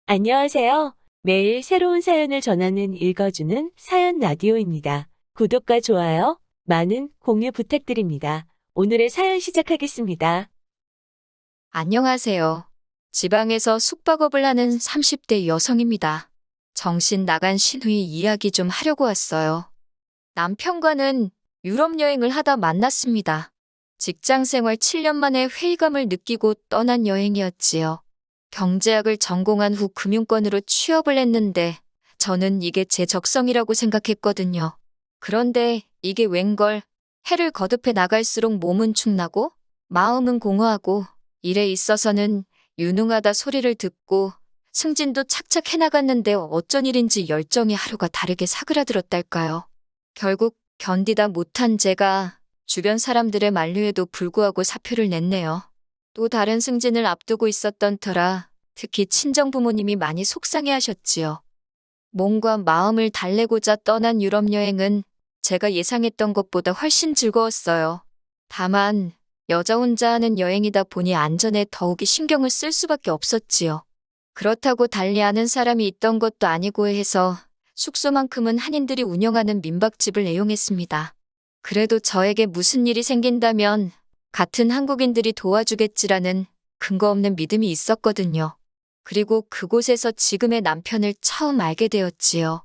안녕하세요. 매일 새로운 사연을 전하는 읽어주는 사연 라디오입니다. 구독과 좋아요, 많은 공유 부탁드립니다. 오늘의 사연 시작하겠습니다. 안녕하세요. 지방에서 숙박업을 하는 30대 여성입니다. 정신 나간 시누이 이야기 좀 하려고 왔어요. 남편과는 유럽 여행을 하다 만났습니다. 직장 생활 7년 만에 회의감을 느끼고 떠난 여행이었지요. 경제학을 전공한 후 금융권으로 취업을 했는데 저는 이게 제 적성이라고 생각했거든요. 그런데 이게 웬걸 해를 거듭해 나갈수록 몸은 축나고 마음은 공허하고 일에 있어서는 유능하다 소리를 듣고 승진도 착착 해나갔는데 어쩐 일인지 열정이 하루가 다르게 사그라들었달까요. 결국 견디다 못한 제가 주변 사람들의 만류에도 불구하고 사표를 냈네요. 또 다른 승진을 앞두고 있었던 터라 특히 친정부모님이 많이 속상해하셨지요. 몸과 마음을 달래고자 떠난 유럽 여행은 제가 예상했던 것보다 훨씬 즐거웠어요. 다만 여자 혼자 하는 여행이다 보니 안전에 더욱이 신경을 쓸 수밖에 없었지요. 그렇다고 달리 아는 사람이 있던 것도 아니고 해서 숙소만큼은 한인들이 운영하는 민박집을 애용했습니다. 그래도 저에게 무슨 일이 생긴다면 같은 한국인들이 도와주겠지라는 근거 없는 믿음이 있었거든요. 그리고 그곳에서 지금의 남편을 처음 알게 되었지요.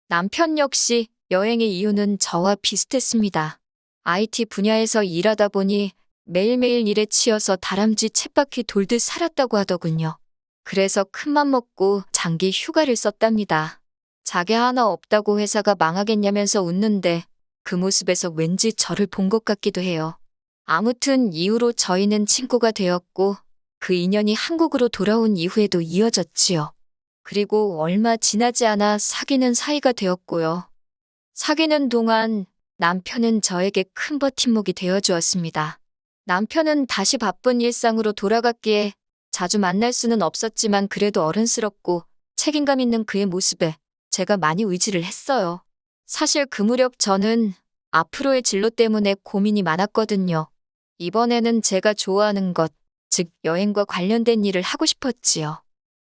남편 역시 여행의 이유는 저와 비슷했습니다. IT 분야에서 일하다 보니 매일매일 일에 치여서 다람쥐 쳇바퀴 돌듯 살았다고 하더군요. 그래서 큰맘 먹고 장기 휴가를 썼답니다. 자기 하나 없다고 회사가 망하겠냐면서 웃는데 그 모습에서 왠지 저를 본 것 같기도 해요. 아무튼 이후로 저희는 친구가 되었고 그 인연이 한국으로 돌아온 이후에도 이어졌지요. 그리고 얼마 지나지 않아 사귀는 사이가 되었고요. 사귀는 동안 남편은 저에게 큰 버팀목이 되어주었습니다. 남편은 다시 바쁜 일상으로 돌아갔기에 자주 만날 수는 없었지만 그래도 어른스럽고 책임감 있는 그의 모습에 제가 많이 의지를 했어요. 사실 그 무렵 저는 앞으로의 진로 때문에 고민이 많았거든요. 이번에는 제가 좋아하는 것, 즉 여행과 관련된 일을 하고 싶었지요.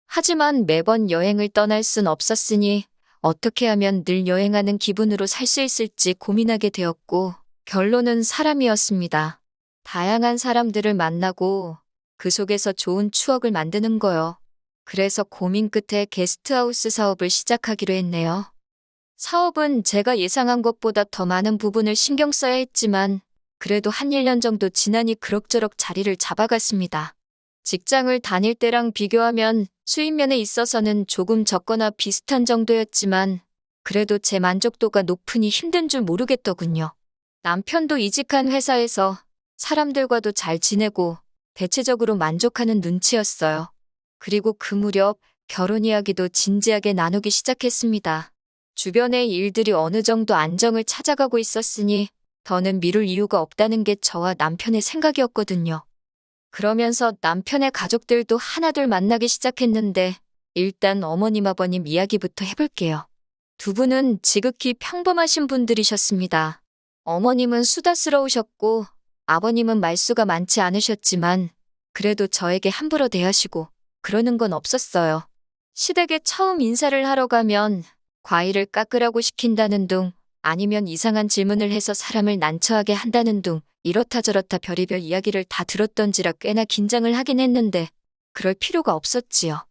하지만 매번 여행을 떠날 순 없었으니 어떻게 하면 늘 여행하는 기분으로 살 수 있을지 고민하게 되었고 결론은 사람이었습니다. 다양한 사람들을 만나고 그 속에서 좋은 추억을 만드는 거요. 그래서 고민 끝에 게스트하우스 사업을 시작하기로 했네요. 사업은 제가 예상한 것보다 더 많은 부분을 신경 써야 했지만 그래도 한 1년 정도 지나니 그럭저럭 자리를 잡아갔습니다. 직장을 다닐 때랑 비교하면 수입면에 있어서는 조금 적거나 비슷한 정도였지만 그래도 제 만족도가 높으니 힘든 줄 모르겠더군요. 남편도 이직한 회사에서 사람들과도 잘 지내고 대체적으로 만족하는 눈치였어요. 그리고 그 무렵 결혼 이야기도 진지하게 나누기 시작했습니다. 주변의 일들이 어느 정도 안정을 찾아가고 있었으니 더는 미룰 이유가 없다는 게 저와 남편의 생각이었거든요. 그러면서 남편의 가족들도 하나둘 만나기 시작했는데 일단 어머님 아버님 이야기부터 해볼게요. 두 분은 지극히 평범하신 분들이셨습니다. 어머님은 수다스러우셨고 아버님은 말수가 많지 않으셨지만 그래도 저에게 함부로 대하시고 그러는 건 없었어요. 시댁에 처음 인사를 하러 가면 과일을 깎으라고 시킨다는 둥 아니면 이상한 질문을 해서 사람을 난처하게 한다는 둥 이렇다 저렇다 별의별 이야기를 다 들었던지라 꽤나 긴장을 하긴 했는데 그럴 필요가 없었지요.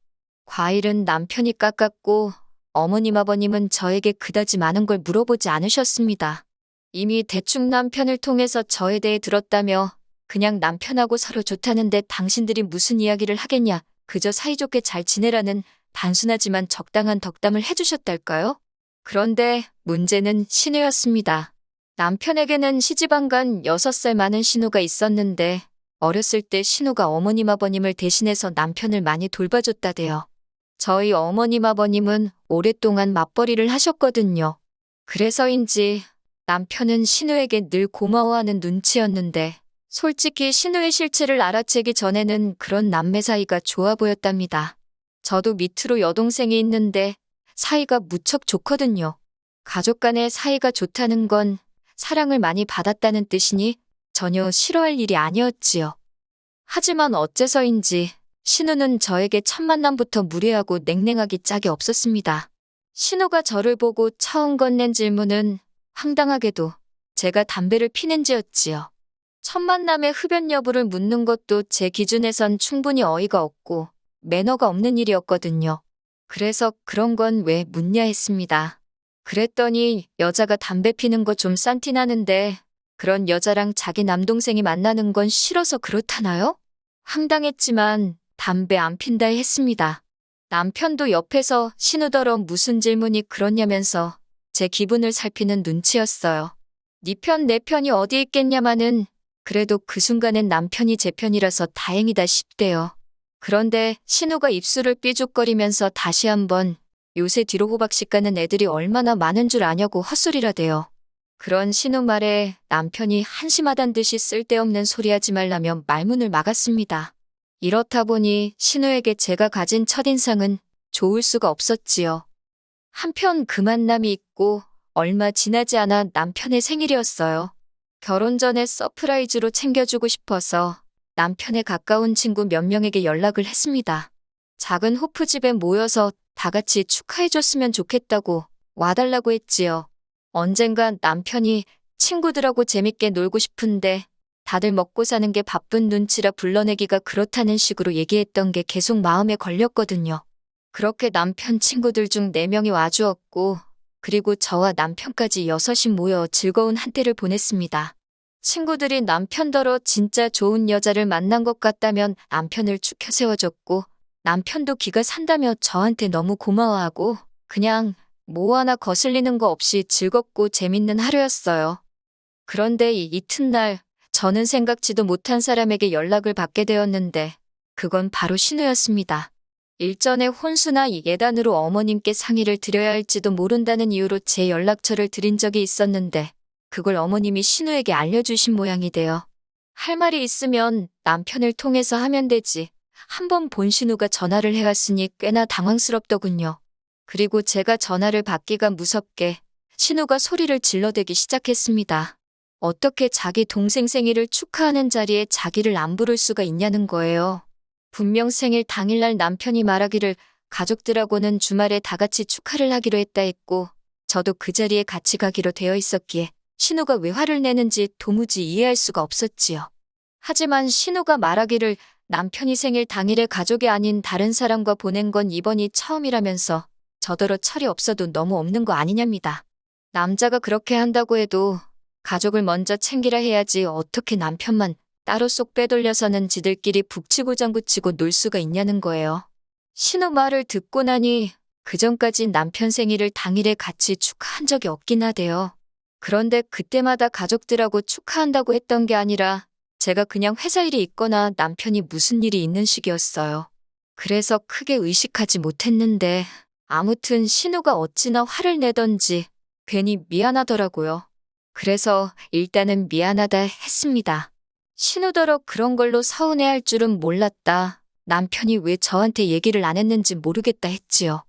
과일은 남편이 깎았고 어머님 아버님은 저에게 그다지 많은 걸 물어보지 않으셨습니다. 이미 대충 남편을 통해서 저에 대해 들었다며 그냥 남편하고 서로 좋다는데 당신들이 무슨 이야기를 하겠냐 그저 사이좋게 잘 지내라는 단순하지만 적당한 덕담을 해주셨달까요? 그런데 문제는 신우였습니다. 남편에게는 시집안간 6살 많은 신우가 있었는데 어렸을 때 신우가 어머님 아버님을 대신해서 남편을 많이 돌봐줬다대요. 저희 어머님 아버님은 오랫동안 맞벌이를 하셨거든요. 그래서인지 남편은 신우에게 늘 고마워하는 눈치였는데 솔직히 신우의 실체를 알아채기 전에는 그런 남매 사이가 좋아 보였답니다. 저도 밑으로 여동생이 있는데 사이가 무척 좋거든요. 가족 간의 사이가 좋다는 건 사랑을 많이 받았다는 뜻이니 전혀 싫어할 일이 아니었지요. 하지만 어째서인지 신우는 저에게 첫 만남부터 무례하고 냉랭하기 짝이 없었습니다. 신우가 저를 보고 처음 건넨 질문은 황당하게도 제가 담배를 피는지였지요. 첫 만남의 흡연 여부를 묻는 것도 제 기준에선 충분히 어이가 없고 매너가 없는 일이었거든요. 그래서 그런 건 왜 묻냐 했습니다. 그랬더니 여자가 담배 피는 거 좀 싼티 나는데 그런 여자랑 자기 남동생이 만나는 건 싫어서 그렇다나요? 황당했지만 담배 안 핀다 했습니다. 남편도 옆에서 신우더러 무슨 질문이 그렇냐면서 제 기분을 살피는 눈치였어요. 네 편 내 편이 어디 있겠냐마는 그래도 그 순간엔 남편이 제 편이라서 다행이다 싶대요. 그런데 신우가 입술을 삐죽거리면서 다시 한번 요새 뒤로 호박씨 가는 애들이 얼마나 많은 줄 아냐고 헛소리라대요. 그런 신우 말에 남편이 한심하단 듯이 쓸데없는 소리하지 말라며 말문을 막았습니다. 이렇다 보니 신우에게 제가 가진 첫인상은 좋을 수가 없었지요. 한편 그 만남이 있고 얼마 지나지 않아 남편의 생일이었어요. 결혼 전에 서프라이즈로 챙겨주고 싶어서 남편의 가까운 친구 몇 명에게 연락을 했습니다. 작은 호프집에 모여서 다 같이 축하해줬으면 좋겠다고 와달라고 했지요. 언젠간 남편이 친구들하고 재밌게 놀고 싶은데 다들 먹고 사는 게 바쁜 눈치라 불러내기가 그렇다는 식으로 얘기했던 게 계속 마음에 걸렸거든요. 그렇게 남편 친구들 중 4명이 와주었고 그리고 저와 남편까지 6이 모여 즐거운 한때를 보냈습니다. 친구들이 남편더러 진짜 좋은 여자를 만난 것 같다면 남편을 추켜 세워줬고 남편도 기가 산다며 저한테 너무 고마워하고 그냥 뭐 하나 거슬리는 거 없이 즐겁고 재밌는 하루였어요. 그런데 이 이튿날 저는 생각지도 못한 사람에게 연락을 받게 되었는데 그건 바로 신우였습니다. 일전에 혼수나 예단으로 어머님께 상의를 드려야 할지도 모른다는 이유로 제 연락처를 드린 적이 있었는데 그걸 어머님이 신우에게 알려주신 모양이 돼요. 할 말이 있으면 남편을 통해서 하면 되지. 한번 본 신우가 전화를 해왔으니 꽤나 당황스럽더군요. 그리고 제가 전화를 받기가 무섭게 신우가 소리를 질러대기 시작했습니다. 어떻게 자기 동생 생일을 축하하는 자리에 자기를 안 부를 수가 있냐는 거예요. 분명 생일 당일날 남편이 말하기를 가족들하고는 주말에 다 같이 축하를 하기로 했다 했고 저도 그 자리에 같이 가기로 되어 있었기에 신우가 왜 화를 내는지 도무지 이해할 수가 없었지요. 하지만 신우가 말하기를 남편이 생일 당일에 가족이 아닌 다른 사람과 보낸 건 이번이 처음이라면서 저더러 철이 없어도 너무 없는 거 아니냐입니다. 남자가 그렇게 한다고 해도 가족을 먼저 챙기라 해야지 어떻게 남편만 따로 쏙 빼돌려서는 지들끼리 북치고 장구치고 놀 수가 있냐는 거예요. 신우 말을 듣고 나니 그전까지 남편 생일을 당일에 같이 축하한 적이 없긴 하대요. 그런데 그때마다 가족들하고 축하한다고 했던 게 아니라 제가 그냥 회사 일이 있거나 남편이 무슨 일이 있는 식이었어요. 그래서 크게 의식하지 못했는데 아무튼 신우가 어찌나 화를 내던지 괜히 미안하더라고요. 그래서 일단은 미안하다 했습니다. 신우더러 그런 걸로 서운해할 줄은 몰랐다. 남편이 왜 저한테 얘기를 안 했는지 모르겠다 했지요.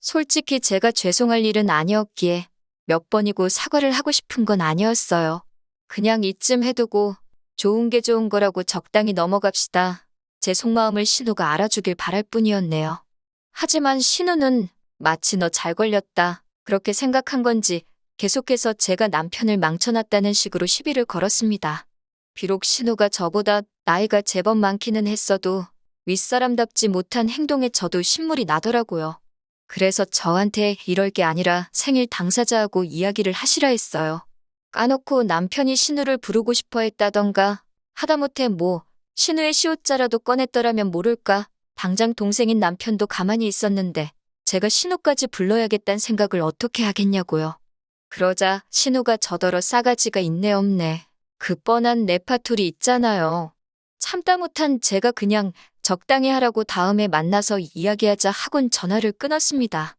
솔직히 제가 죄송할 일은 아니었기에 몇 번이고 사과를 하고 싶은 건 아니었어요. 그냥 이쯤 해두고 좋은 게 좋은 거라고 적당히 넘어갑시다. 제 속마음을 신우가 알아주길 바랄 뿐이었네요. 하지만 신우는 마치 너 잘 걸렸다 그렇게 생각한 건지 계속해서 제가 남편을 망쳐놨다는 식으로 시비를 걸었습니다. 비록 신우가 저보다 나이가 제법 많기는 했어도 윗사람답지 못한 행동에 저도 신물이 나더라고요. 그래서 저한테 이럴 게 아니라 생일 당사자하고 이야기를 하시라 했어요. 까놓고 남편이 신우를 부르고 싶어 했다던가 하다못해 뭐 신우의 시옷자라도 꺼냈더라면 모를까 당장 동생인 남편도 가만히 있었는데 제가 신우까지 불러야겠다는 생각을 어떻게 하겠냐고요. 그러자 신우가 저더러 싸가지가 있네 없네. 그 뻔한 레파토리 있잖아요. 참다 못한 제가 그냥 적당히 하라고 다음에 만나서 이야기하자 하곤 전화를 끊었습니다.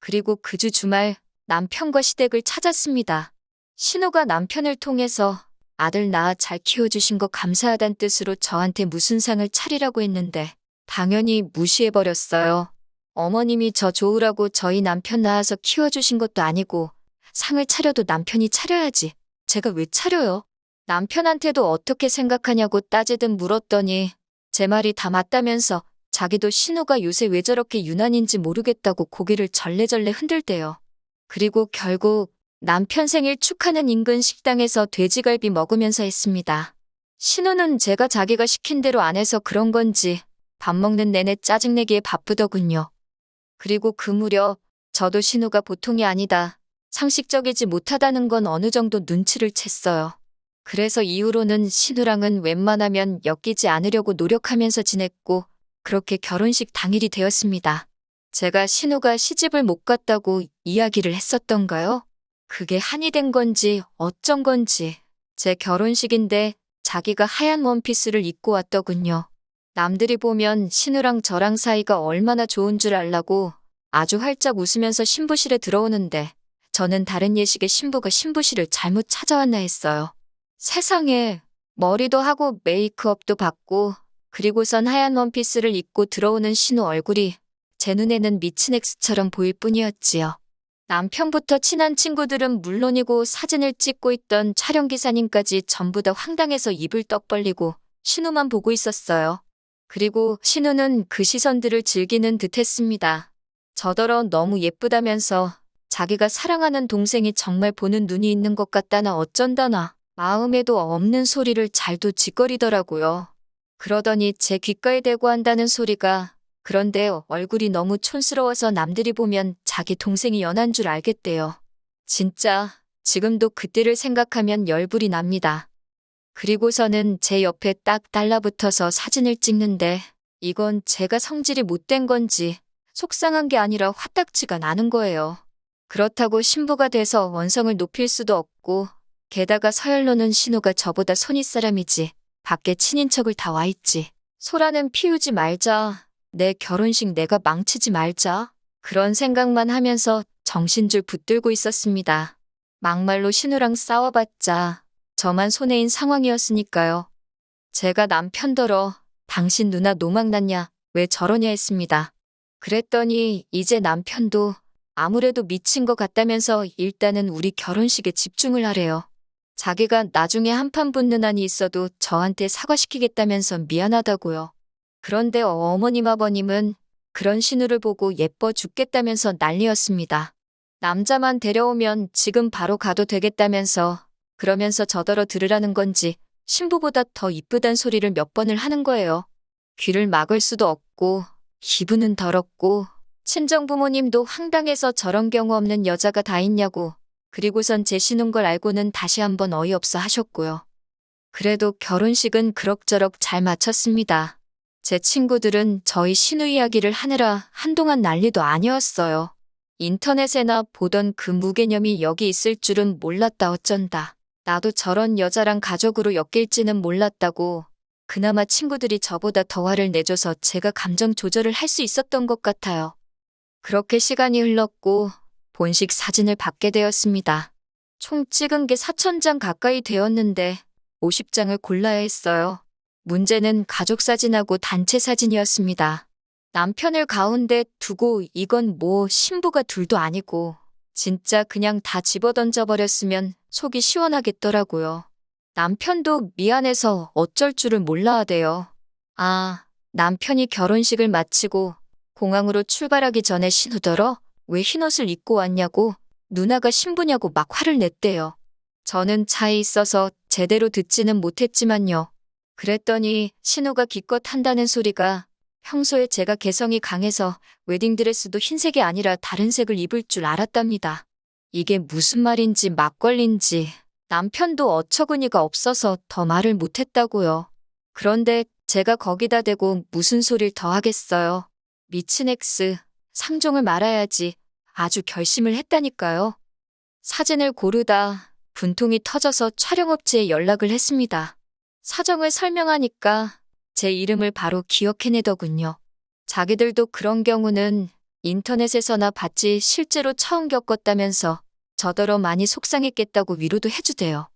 그리고 그 주 주말 남편과 시댁을 찾았습니다. 신우가 남편을 통해서 아들 낳아 잘 키워주신 거 감사하단 뜻으로 저한테 무슨 상을 차리라고 했는데 당연히 무시해버렸어요. 어머님이 저 좋으라고 저희 남편 낳아서 키워주신 것도 아니고 상을 차려도 남편이 차려야지. 제가 왜 차려요? 남편한테도 어떻게 생각하냐고 따지듯 물었더니 제 말이 다 맞다면서 자기도 신우가 요새 왜 저렇게 유난인지 모르겠다고 고개를 절레절레 흔들대요. 그리고 결국 남편 생일 축하는 인근 식당에서 돼지갈비 먹으면서 했습니다. 신우는 제가 자기가 시킨 대로 안 해서 그런 건지 밥 먹는 내내 짜증내기에 바쁘더군요. 그리고 그 무렵 저도 신우가 보통이 아니다, 상식적이지 못하다는 건 어느 정도 눈치를 챘어요. 그래서 이후로는 신우랑은 웬만하면 엮이지 않으려고 노력하면서 지냈고 그렇게 결혼식 당일이 되었습니다. 제가 신우가 시집을 못 갔다고 이야기를 했었던가요? 그게 한이 된 건지 어쩐 건지 제 결혼식인데 자기가 하얀 원피스를 입고 왔더군요. 남들이 보면 신우랑 저랑 사이가 얼마나 좋은 줄 알라고 아주 활짝 웃으면서 신부실에 들어오는데 저는 다른 예식의 신부가 신부실을 잘못 찾아왔나 했어요. 세상에, 머리도 하고 메이크업도 받고 그리고선 하얀 원피스를 입고 들어오는 신우 얼굴이 제 눈에는 미친 엑스처럼 보일 뿐이었지요. 남편부터 친한 친구들은 물론이고 사진을 찍고 있던 촬영기사님까지 전부 다 황당해서 입을 떡 벌리고 신우만 보고 있었어요. 그리고 신우는 그 시선들을 즐기는 듯 했습니다. 저더러 너무 예쁘다면서 자기가 사랑하는 동생이 정말 보는 눈이 있는 것 같다나 어쩐다나 마음에도 없는 소리를 잘도 짓거리더라고요. 그러더니 제 귓가에 대고 한다는 소리가 그런데 얼굴이 너무 촌스러워서 남들이 보면 자기 동생이 연한 줄 알겠대요. 진짜 지금도 그때를 생각하면 열불이 납니다. 그리고서는 제 옆에 딱 달라붙어서 사진을 찍는데 이건 제가 성질이 못된 건지 속상한 게 아니라 화딱지가 나는 거예요. 그렇다고 신부가 돼서 원성을 높일 수도 없고 게다가 서열로는 신우가 저보다 손윗사람이지 밖에 친인척을 다 와있지. 소라는 피우지 말자. 내 결혼식 내가 망치지 말자. 그런 생각만 하면서 정신줄 붙들고 있었습니다. 막말로 신우랑 싸워봤자 저만 손해인 상황이었으니까요. 제가 남편더러 당신 누나 노망났냐 왜 저러냐 했습니다. 그랬더니 이제 남편도 아무래도 미친 것 같다면서 일단은 우리 결혼식에 집중을 하래요. 자기가 나중에 한판 붙는 한이 있어도 저한테 사과시키겠다면서 미안하다고요. 그런데 어머님 아버님은 그런 신우를 보고 예뻐 죽겠다면서 난리였습니다. 남자만 데려오면 지금 바로 가도 되겠다면서 그러면서 저더러 들으라는 건지 신부보다 더 이쁘단 소리를 몇 번을 하는 거예요. 귀를 막을 수도 없고 기분은 더럽고 친정부모님도 황당해서 저런 경우 없는 여자가 다 있냐고 그리고선 제 신운 걸 알고는 다시 한번 어이없어 하셨고요. 그래도 결혼식은 그럭저럭 잘 마쳤습니다. 제 친구들은 저희 신우 이야기를 하느라 한동안 난리도 아니었어요. 인터넷에나 보던 그 무개념이 여기 있을 줄은 몰랐다 어쩐다. 나도 저런 여자랑 가족으로 엮일지는 몰랐다고. 그나마 친구들이 저보다 더 화를 내줘서 제가 감정 조절을 할 수 있었던 것 같아요. 그렇게 시간이 흘렀고 본식 사진을 받게 되었습니다. 총 찍은 게 4,000장 가까이 되었는데 50장을 골라야 했어요. 문제는 가족 사진하고 단체 사진이었습니다. 남편을 가운데 두고 이건 뭐 신부가 둘도 아니고 진짜 그냥 다 집어던져 버렸으면 속이 시원하겠더라고요. 남편도 미안해서 어쩔 줄을 몰라 하대요. 아, 남편이 결혼식을 마치고 공항으로 출발하기 전에 신우더러 왜 흰옷을 입고 왔냐고 누나가 신부냐고 막 화를 냈대요. 저는 차에 있어서 제대로 듣지는 못했지만요. 그랬더니 신우가 기껏 한다는 소리가 평소에 제가 개성이 강해서 웨딩드레스도 흰색이 아니라 다른 색을 입을 줄 알았답니다. 이게 무슨 말인지 막걸리인지 남편도 어처구니가 없어서 더 말을 못했다고요. 그런데 제가 거기다 대고 무슨 소릴 더 하겠어요. 미친 엑스, 상종을 말아야지 아주 결심을 했다니까요. 사진을 고르다 분통이 터져서 촬영업체에 연락을 했습니다. 사정을 설명하니까 제 이름을 바로 기억해내더군요. 자기들도 그런 경우는 인터넷에서나 봤지 실제로 처음 겪었다면서 저더러 많이 속상했겠다고 위로도 해주대요.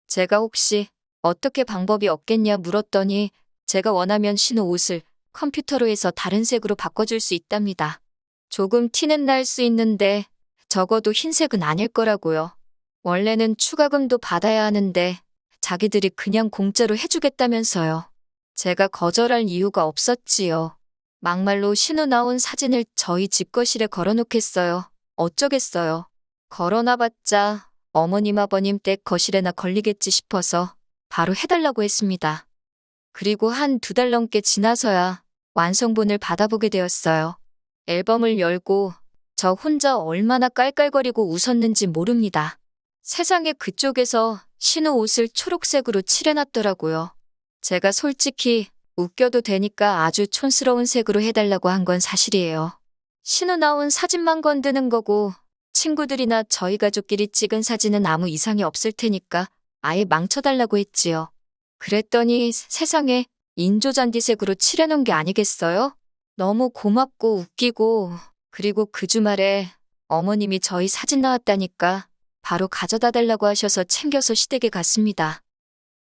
제가 혹시 어떻게 방법이 없겠냐 물었더니 제가 원하면 신우 옷을 컴퓨터로 해서 다른 색으로 바꿔줄 수 있답니다. 조금 티는 날 수 있는데 적어도 흰색은 아닐 거라고요. 원래는 추가금도 받아야 하는데 자기들이 그냥 공짜로 해주겠다면서요. 제가 거절할 이유가 없었지요. 막말로 신우 나온 사진을 저희 집 거실에 걸어놓겠어요. 어쩌겠어요. 걸어놔봤자 어머님 아버님 댁 거실에나 걸리겠지 싶어서 바로 해달라고 했습니다. 그리고 한 2달 넘게 지나서야 완성본을 받아보게 되었어요. 앨범을 열고 저 혼자 얼마나 깔깔거리고 웃었는지 모릅니다. 세상에 그쪽에서 신우 옷을 초록색으로 칠해놨더라고요. 제가 솔직히 웃겨도 되니까 아주 촌스러운 색으로 해달라고 한 건 사실이에요. 신우 나온 사진만 건드는 거고 친구들이나 저희 가족끼리 찍은 사진은 아무 이상이 없을 테니까 아예 망쳐달라고 했지요. 그랬더니 세상에 인조잔디색으로 칠해놓은 게 아니겠어요? 너무 고맙고 웃기고 그리고 그 주말에 어머님이 저희 사진 나왔다니까 바로 가져다 달라고 하셔서 챙겨서 시댁에 갔습니다.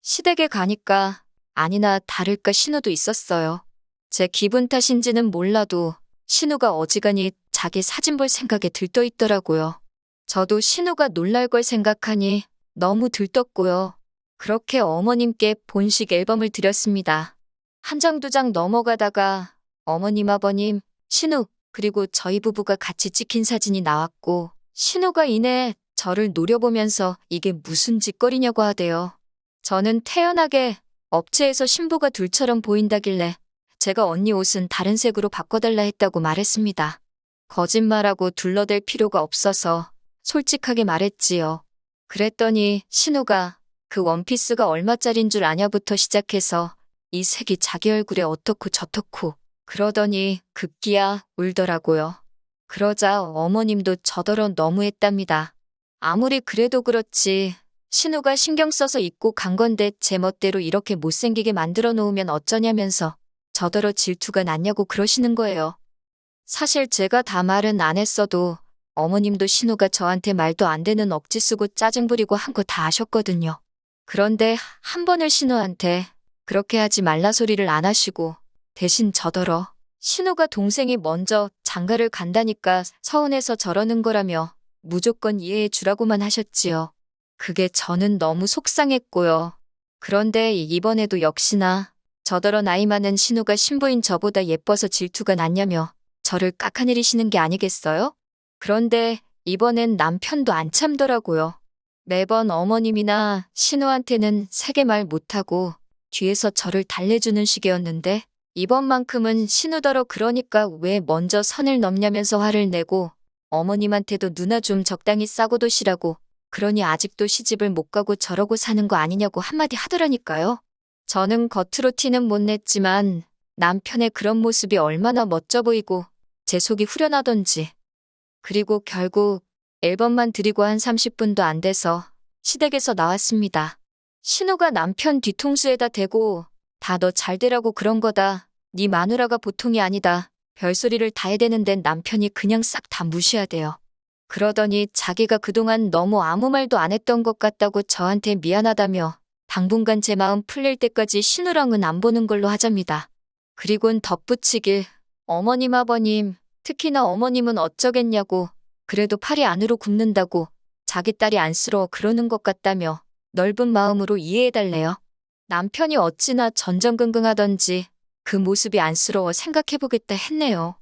시댁에 가니까 아니나 다를까 신우도 있었어요. 제 기분 탓인지는 몰라도 신우가 어지간히 자기 사진 볼 생각에 들떠 있더라고요. 저도 신우가 놀랄 걸 생각하니 너무 들떴고요. 그렇게 어머님께 본식 앨범을 드렸습니다. 한 장, 2장 넘어가다가 어머님, 아버님, 신우, 그리고 저희 부부가 같이 찍힌 사진이 나왔고 신우가 이내 저를 노려보면서 이게 무슨 짓거리냐고 하대요. 저는 태연하게 업체에서 신부가 둘처럼 보인다길래 제가 언니 옷은 다른 색으로 바꿔달라 했다고 말했습니다. 거짓말하고 둘러댈 필요가 없어서 솔직하게 말했지요. 그랬더니 신우가 그 원피스가 얼마짜린 줄 아냐부터 시작해서 이 색이 자기 얼굴에 어떻고 저떻고 그러더니 급기야 울더라고요. 그러자 어머님도 저더러 너무했답니다. 아무리 그래도 그렇지 신우가 신경 써서 입고 간 건데 제 멋대로 이렇게 못생기게 만들어 놓으면 어쩌냐면서 저더러 질투가 났냐고 그러시는 거예요. 사실 제가 다 말은 안 했어도 어머님도 신우가 저한테 말도 안 되는 억지 쓰고 짜증 부리고 한 거 다 아셨거든요. 그런데 한 번을 신우한테 그렇게 하지 말라 소리를 안 하시고 대신 저더러 신우가 동생이 먼저 장가를 간다니까 서운해서 저러는 거라며 무조건 이해해 주라고만 하셨지요. 그게 저는 너무 속상했고요. 그런데 이번에도 역시나 저더러 나이 많은 신우가 신부인 저보다 예뻐서 질투가 났냐며 저를 깎아내리시는 게 아니겠어요? 그런데 이번엔 남편도 안 참더라고요. 매번 어머님이나 신우한테는 세게 말 못하고 뒤에서 저를 달래주는 식이었는데 이번만큼은 신우더러 그러니까 왜 먼저 선을 넘냐면서 화를 내고 어머님한테도 누나 좀 적당히 싸고 도시라고 그러니 아직도 시집을 못 가고 저러고 사는 거 아니냐고 한마디 하더라니까요. 저는 겉으로 티는 못 냈지만 남편의 그런 모습이 얼마나 멋져 보이고 제 속이 후련하던지. 그리고 결국 앨범만 드리고 한 30분도 안 돼서 시댁에서 나왔습니다. 신우가 남편 뒤통수에다 대고 다 너 잘 되라고 그런 거다. 네 마누라가 보통이 아니다. 별소리를 다 해대는데 남편이 그냥 싹 다 무시하대요. 그러더니 자기가 그동안 너무 아무 말도 안 했던 것 같다고 저한테 미안하다며 당분간 제 마음 풀릴 때까지 신우랑은 안 보는 걸로 하잡니다. 그리곤 덧붙이길 어머님 아버님 특히나 어머님은 어쩌겠냐고 그래도 팔이 안으로 굽는다고 자기 딸이 안쓰러워 그러는 것 같다며 넓은 마음으로 이해해달래요. 남편이 어찌나 전전긍긍하던지 그 모습이 안쓰러워 생각해보겠다 했네요.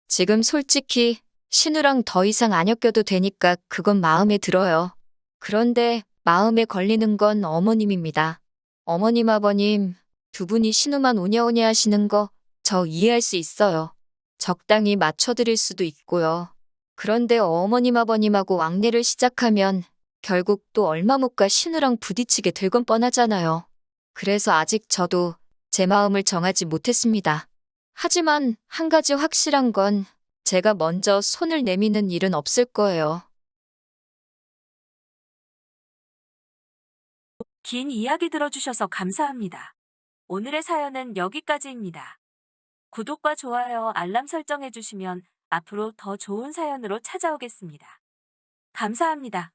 지금 솔직히 신우랑 더 이상 안 엮여도 되니까 그건 마음에 들어요. 그런데 마음에 걸리는 건 어머님입니다. 어머님 아버님 두 분이 신우만 오냐오냐 하시는 거 저 이해할 수 있어요. 적당히 맞춰드릴 수도 있고요. 그런데 어머님 아버님하고 왕래를 시작하면 결국 또 얼마 못 가 신우랑 부딪히게 될 건 뻔하잖아요. 그래서 아직 저도 제 마음을 정하지 못했습니다. 하지만 한 가지 확실한 건 제가 먼저 손을 내미는 일은 없을 거예요. 긴 이야기 들어주셔서 감사합니다. 오늘의 사연은 여기까지입니다. 구독과 좋아요, 알람 설정해주시면 앞으로 더 좋은 사연으로 찾아오겠습니다. 감사합니다.